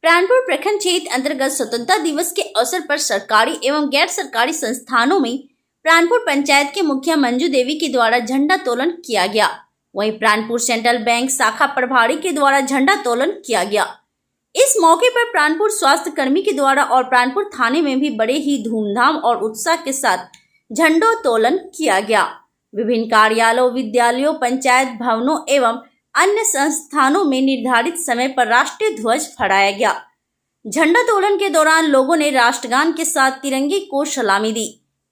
प्राणपुर प्रखंड क्षेत्र अंतर्गत स्वतंत्रता दिवस के अवसर पर सरकारी एवं गैर सरकारी संस्थानों में प्राणपुर पंचायत के मुखिया मंजू देवी के द्वारा झंडा तोलन किया गया। वहीं प्राणपुर सेंट्रल बैंक शाखा प्रभारी के द्वारा झंडा तोलन किया गया। इस मौके पर प्राणपुर स्वास्थ्य कर्मी के द्वारा और प्राणपुर थाने में भी बड़े ही धूमधाम और उत्साह के साथ झंडोत्तोलन किया गया। विभिन्न कार्यालयों, विद्यालयों, पंचायत भवनों एवं अन्य संस्थानों में निर्धारित समय पर राष्ट्रीय ध्वज फहराया गया। झंडोत्तोलन के दौरान लोगों ने राष्ट्रगान के साथ तिरंगे को सलामी दी।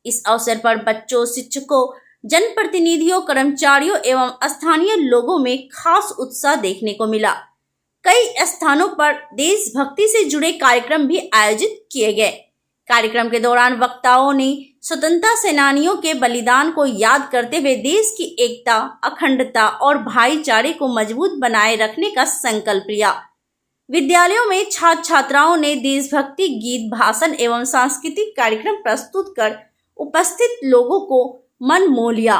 इस अवसर पर बच्चों, शिक्षकों, जनप्रतिनिधियों, कर्मचारियों एवं स्थानीय लोगों में खास उत्साह देखने को मिला। कई स्थानों पर देशभक्ति से जुड़े कार्यक्रम भी आयोजित किए गए। कार्यक्रम के दौरान वक्ताओं ने स्वतंत्रता सेनानियों के बलिदान को याद करते हुए देश की एकता, अखंडता और भाईचारे को मजबूत बनाए रखने का संकल्प लिया। विद्यालयों में छात्र छात्राओं ने देशभक्ति गीत, भाषण एवं सांस्कृतिक कार्यक्रम प्रस्तुत कर उपस्थित लोगों को मन मोह लिया।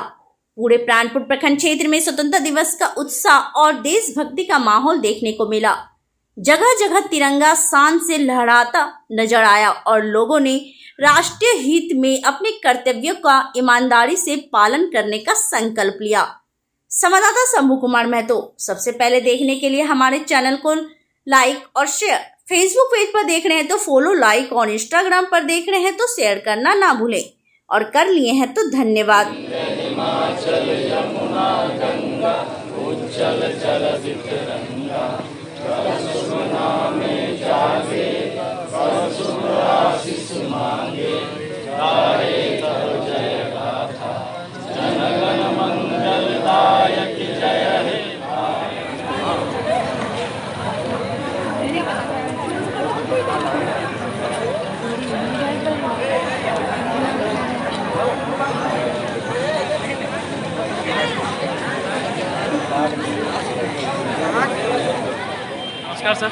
पूरे प्राणपुर प्रखंड क्षेत्र में स्वतंत्रता दिवस का उत्साह और देशभक्ति का माहौल देखने को मिला। जगह जगह तिरंगा शान से लहराता नजर आया और लोगों ने राष्ट्रीय हित में अपने कर्तव्यों का ईमानदारी से पालन करने का संकल्प लिया। संवाददाता शंभू कुमार महतो। सबसे पहले देखने के लिए हमारे चैनल को लाइक और शेयर, फेसबुक पेज पर देख रहे हैं तो फॉलो, लाइक और इंस्टाग्राम पर देख रहे हैं तो शेयर करना ना भूलें और कर लिए हैं तो धन्यवाद। नमस्कार सर।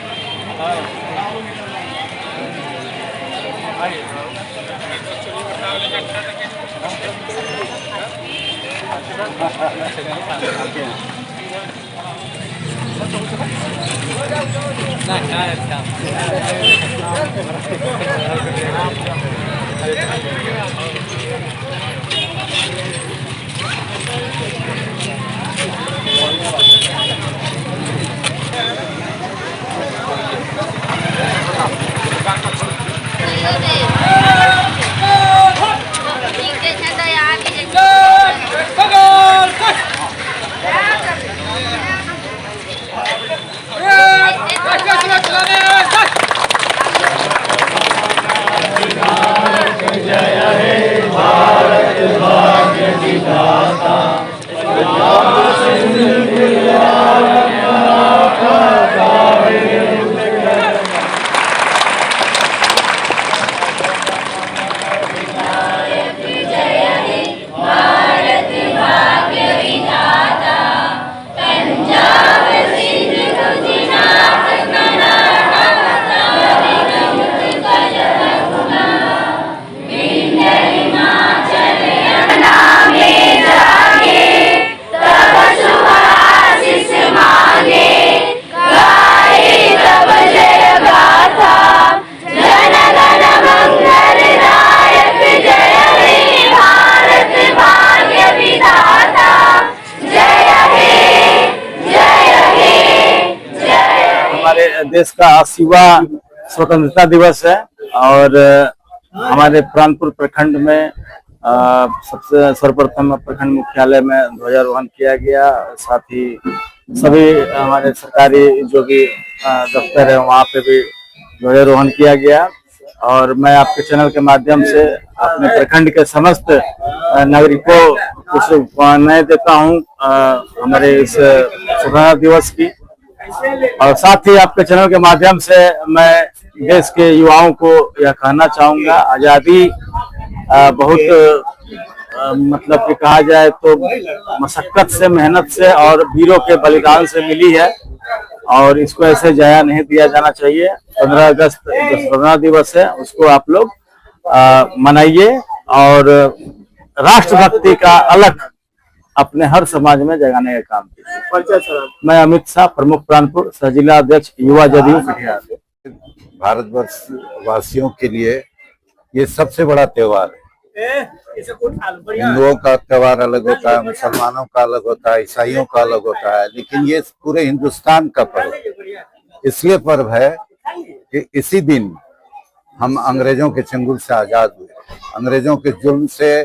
देश का 80वां स्वतंत्रता दिवस है और हमारे प्राणपुर प्रखंड में सबसे सर्वप्रथम प्रखंड मुख्यालय में ध्वजारोहण किया गया। साथ ही सभी हमारे सरकारी जो भी दफ्तर है वहाँ पे भी ध्वजारोहण किया गया। और मैं आपके चैनल के माध्यम से अपने प्रखंड के समस्त नागरिकों को शुभकामनाएं देता हूँ हमारे इस स्वतंत्रता दिवस की। और साथ ही आपके चैनल के माध्यम से मैं देश के युवाओं को यह कहना चाहूंगा, आजादी बहुत मतलब कि कहा जाए तो मशक्कत से, मेहनत से और वीरों के बलिदान से मिली है और इसको ऐसे जाया नहीं दिया जाना चाहिए। 15 अगस्त जो स्वतंत्रता दिवस है उसको आप लोग मनाइए और राष्ट्रभक्ति का अलग अपने हर समाज में जगाने का काम कीजिए। मैं अमित शाह, प्रमुख प्राणपुर, सह जिला अध्यक्ष, युवा जदयू कटिहार। भारतवर्ष वासियों के लिए ये सबसे बड़ा त्योहार है। हिंदुओं का त्योहार अलग होता है, मुसलमानों का अलग होता है, ईसाइयों का अलग होता है, लेकिन ये पूरे हिंदुस्तान का पर्व इसलिए पर्व है कि इसी दिन हम अंग्रेजों के चंगुल से आजाद हुए, अंग्रेजों के जुल्म से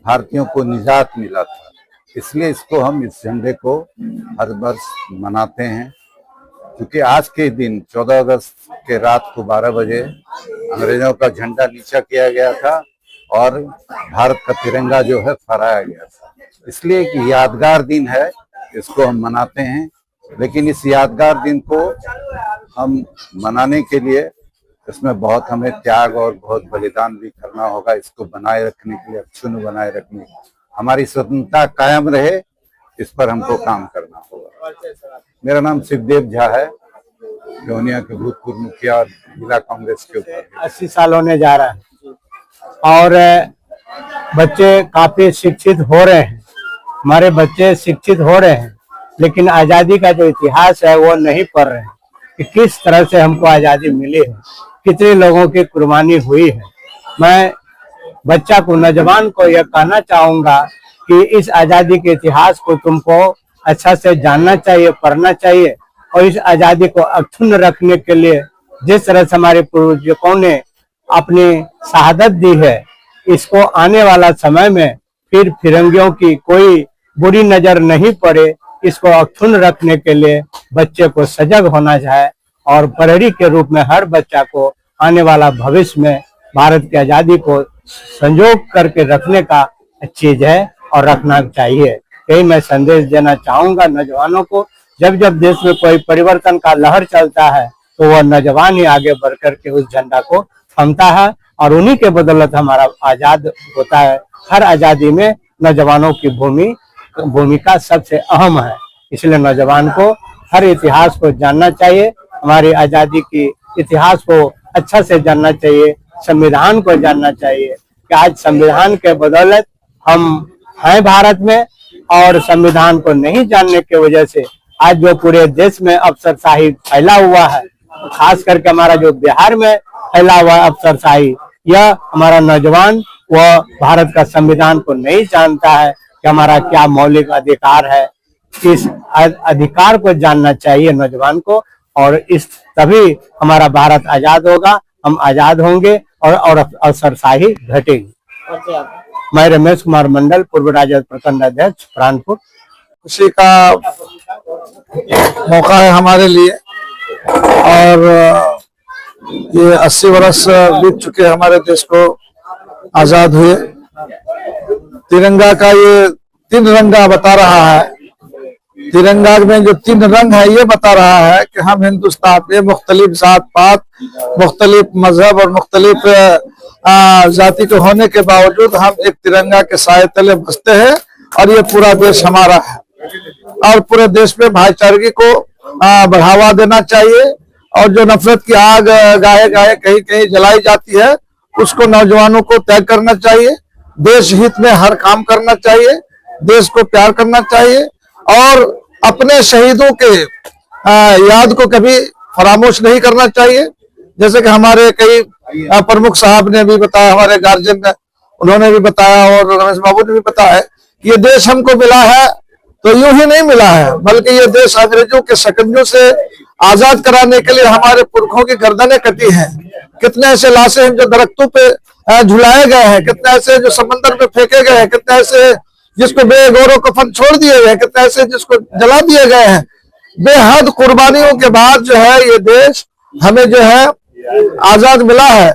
भारतीयों को निजात मिला था। इसलिए इसको हम इस झंडे को हर वर्ष मनाते हैं, क्योंकि आज के दिन 14 अगस्त के रात को 12 बजे अंग्रेजों का झंडा नीचा किया गया था और भारत का तिरंगा जो है फहराया गया था। इसलिए एक यादगार दिन है, इसको हम मनाते हैं। लेकिन इस यादगार दिन को हम मनाने के लिए इसमें बहुत हमें त्याग और बहुत बलिदान भी करना होगा। इसको बनाए रखने के लिए, अक्षुण्ण बनाए रखने, हमारी स्वतंत्रता कायम रहे, इस पर हमको काम करना होगा। मेरा नाम शिवदेव झा है, जौनिया के भूतपूर्व मुखिया और जिला कांग्रेस के ऊपर 80 साल होने जा रहा है और बच्चे काफी शिक्षित हो रहे हैं, हमारे बच्चे शिक्षित हो रहे हैं, लेकिन आजादी का जो इतिहास है वो नहीं पढ़ रहे हैं कि किस तरह से हमको आजादी मिली है, कितने लोगों की कुर्बानी हुई है। मैं बच्चा को, नौजवान को यह कहना चाहूंगा कि इस आजादी के इतिहास को तुमको अच्छा से जानना चाहिए, पढ़ना चाहिए और इस आजादी को अक्षुण्ण रखने के लिए जिस तरह से हमारे पूर्वजों ने अपनी शहादत दी है, इसको आने वाला समय में फिर फिरंगियों की कोई बुरी नजर नहीं पड़े, इसको अक्षुण्ण रखने के लिए बच्चे को सजग होना चाहिए और प्रहरी के रूप में हर बच्चा को आने वाला भविष्य में भारत की आजादी को संजोग करके रखने का चीज है और रखना चाहिए। यही मैं संदेश देना चाहूंगा नौजवानों को। जब जब देश में कोई परिवर्तन का लहर चलता है तो वह नौजवान ही आगे बढ़ करके उस झंडा को थामता है और उन्हीं के बदौलत हमारा आजाद होता है। हर आजादी में नौजवानों की भूमिका सबसे अहम है, इसलिए नौजवान को हर इतिहास को जानना चाहिए, हमारी आजादी की इतिहास को अच्छा से जानना चाहिए, संविधान को जानना चाहिए कि आज संविधान के बदौलत हम हैं भारत में और संविधान को नहीं जानने की वजह से आज जो पूरे देश में अफसरशाही फैला हुआ है, खास करके हमारा जो बिहार में फैला हुआ अफसरशाही, यह हमारा नौजवान वह भारत का संविधान को नहीं जानता है कि हमारा क्या मौलिक अधिकार है। इस अधिकार को जानना चाहिए नौजवान को और इस तभी हमारा भारत आजाद होगा, हम आजाद होंगे और अफसरशाही घटेगी। मैं रमेश कुमार मंडल, पूर्व राजद प्रखंड अध्यक्ष, प्राणपुर। खुशी का मौका है हमारे लिए और ये 80 वर्ष बीत चुके हमारे देश को आजाद हुए। तिरंगा का ये 3 रंगा बता रहा है, तिरंगा में जो 3 रंग है ये बता रहा है कि हम हिंदुस्तान में मुख्तलिफ जात पात, मुख्तलिफ मजहब और मुख्तलिफ जाति के होने के बावजूद हम एक तिरंगा के साए तले बसते हैं और ये पूरा देश हमारा है और पूरे देश में भाईचारगी को बढ़ावा देना चाहिए और जो नफरत की आग गाये गाये कहीं कहीं जलाई जाती है उसको नौजवानों को त्याग करना चाहिए, देश हित में हर काम करना चाहिए, देश को प्यार करना चाहिए और अपने शहीदों के याद को कभी फरामोश नहीं करना चाहिए। जैसे कि हमारे कई प्रमुख साहब ने भी बताया, हमारे गार्जियन उन्होंने भी बताया और रमेश बाबू ने भी बताया कि ये देश हमको मिला है तो यूं ही नहीं मिला है, बल्कि ये देश अंग्रेजों के शकंजों से आजाद कराने के लिए हमारे पुरखों की गर्दनें कटी हैं। कितने ऐसे लाशें हैं जो दरख्तों पे झुलाए गए हैं, कितने ऐसे जो समंदर में फेंके गए हैं, कितने ऐसे जिसको बेगौरों कफन छोड़ दिए गए, कितने ऐसे जिसको जला दिए गए हैं। बेहद कुर्बानियों के बाद जो है ये देश हमें जो है आजाद मिला है।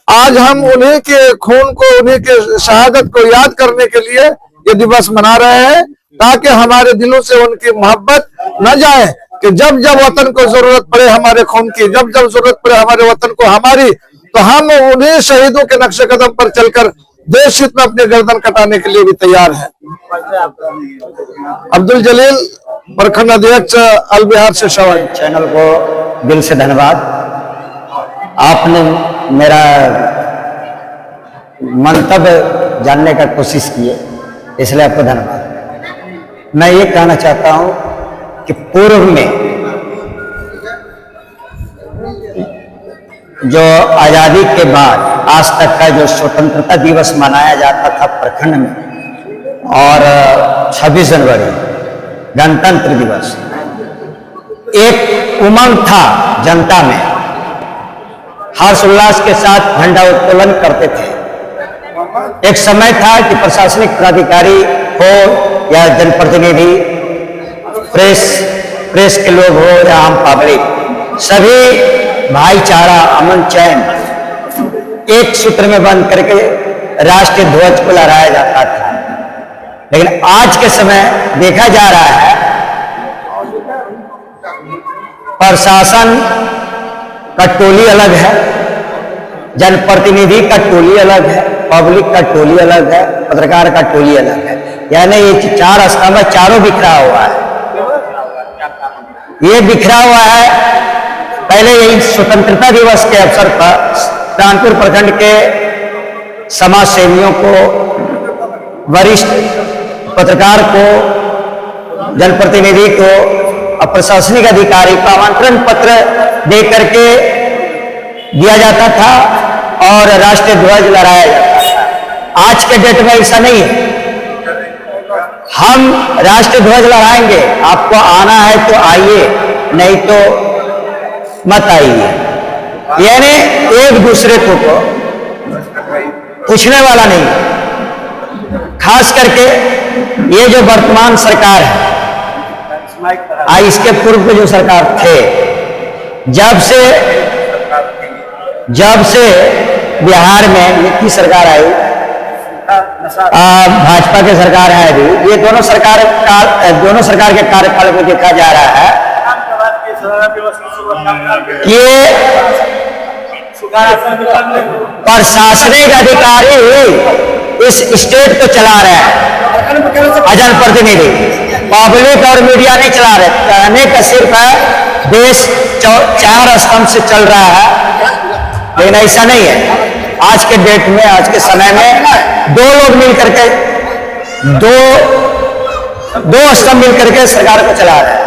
आज हम उन्हीं के खून को, उन्हीं के शहादत को याद करने के लिए ये दिवस मना रहे हैं ताकि हमारे दिलों से उनकी मोहब्बत न जाए कि जब जब वतन को जरूरत पड़े हमारे खून की, जब जब जरूरत पड़े हमारे वतन को हमारी, तो हम उन्हीं शहीदों के नक्शे कदम पर चलकर देश हित में अपने गर्दन कटाने के लिए भी तैयार है। अब्दुल जलील, प्रखंड अध्यक्ष, अलबिहार से शवन। चैनल को दिल से धन्यवाद, आपने मेरा मंतव्य जानने का कोशिश की है, इसलिए आपको धन्यवाद। मैं ये कहना चाहता हूं कि पूर्व में जो आजादी के बाद आज तक का जो स्वतंत्रता दिवस मनाया जाता था प्रखंड में, और 26 जनवरी गणतंत्र दिवस, एक उमंग था जनता में, हर्ष उल्लास के साथ झंडा उत्तोलन करते थे। एक समय था कि प्रशासनिक पदाधिकारी हो या जनप्रतिनिधि, प्रेस के लोग हो या आम पब्लिक, सभी भाईचारा, अमन, चैन एक सूत्र में बंद करके राष्ट्रीय ध्वज को लहराया जाता था। लेकिन आज के समय देखा जा रहा है प्रशासन का टोली अलग है, जनप्रतिनिधि का टोली अलग है, पब्लिक का टोली अलग है, पत्रकार का टोली अलग है। यानी ये चार स्तंभ चारों बिखरा हुआ है। ये बिखरा हुआ है। पहले यही स्वतंत्रता दिवस के अवसर पर प्राणपुर प्रखंड के समाज सेवियों को, वरिष्ठ पत्रकार को, जनप्रतिनिधि को और प्रशासनिक अधिकारी को आमंत्रण पत्र दे करके दिया जाता था और राष्ट्रीय ध्वज लहराया जाता था। आज के डेट में ऐसा नहीं है। हम राष्ट्रीय ध्वज लहराएंगे, आपको आना है तो आइए, नहीं तो मत आइए। यानी एक दूसरे को पूछने वाला नहीं। खास करके ये जो वर्तमान सरकार है, इसके पूर्व के जो सरकार थे, जब से बिहार में नीतीश सरकार आई, भाजपा की सरकार है अभी, ये दोनों सरकार के कार्यकाल में देखा जा रहा है कि प्रशासनिक अधिकारी इस स्टेट को चला रहे हैं, जनप्रतिनिधि, पब्लिक और मीडिया नहीं चला रहे। कहने का सिर्फ है देश चार स्तंभ से चल रहा है, लेकिन ऐसा नहीं है। आज के डेट में, आज के समय में दो लोग मिलकर के, दो स्तंभ मिलकर के सरकार को चला रहे हैं,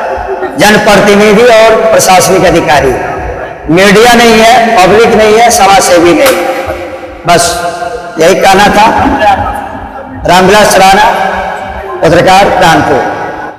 जनप्रतिनिधि और प्रशासनिक अधिकारी। मीडिया नहीं है, पब्लिक नहीं है, समाज सेवी नहीं है। बस यही कहना था। रामविलास राणा, पत्रकार, प्राणपुर।